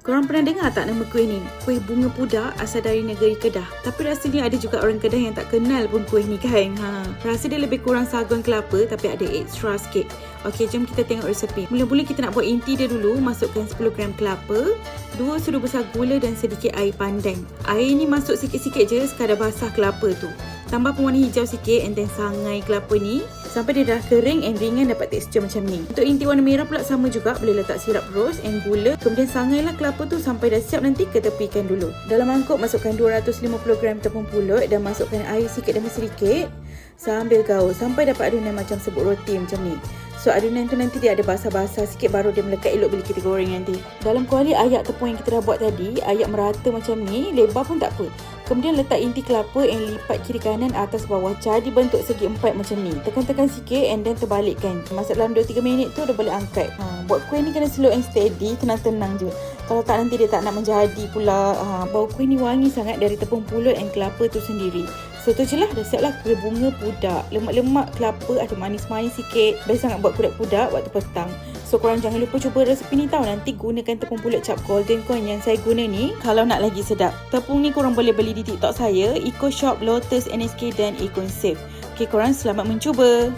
Korang pernah dengar tak nama kuih ni? Kuih bunga pudak asal dari negeri Kedah. Tapi rasanya ada juga orang Kedah yang tak kenal pun kuih ni kan? Rasa dia lebih kurang sagun kelapa tapi ada extra sikit. Okey, jom kita tengok resepi. Mula-mula kita nak buat inti dia dulu. Masukkan 10 gram kelapa, 2 sudu besar gula dan sedikit air pandan. Air ni masuk sikit-sikit je sekadar basah kelapa tu. Tambah pewarna hijau sikit and then sangai kelapa ni sampai dia dah kering and ringan, dapat tekstur macam ni. Untuk inti warna merah pula sama juga, boleh letak sirap ros and gula. Kemudian sangailah kelapa tu sampai dah siap, nanti ketepikan dulu. Dalam mangkuk masukkan 250 gram tepung pulut dan masukkan air sikit demi sedikit sambil gaul sampai dapat adunan macam sebut roti macam ni. So adunan tu nanti dia ada basah-basah sikit baru dia melekat elok bila kita goreng nanti. Dalam kuali ayak tepung yang kita dah buat tadi, ayak merata macam ni, lebar pun tak apa. Kemudian letak inti kelapa yang lipat kiri kanan atas bawah jadi bentuk segi empat macam ni. Tekan-tekan sikit and then terbalikkan. Masak dalam 2-3 minit tu dah boleh angkat. Buat kuih ni kena slow and steady, tenang-tenang je. Kalau tak nanti dia tak nak menjadi pula. Bau kuih ni wangi sangat dari tepung pulut and kelapa tu sendiri. So tu je lah, dah siap lah kuih bunga pudak. Lemak-lemak kelapa, ada manis-manis sikit. Best sangat buat pudak-pudak waktu petang. So korang jangan lupa cuba resepi ni tau. Nanti gunakan tepung pulut cap golden corn yang saya guna ni kalau nak lagi sedap. Tepung ni korang boleh beli di TikTok saya, Eco Shop, Lotus, NSK dan Econ Safe. Okay, korang selamat mencuba.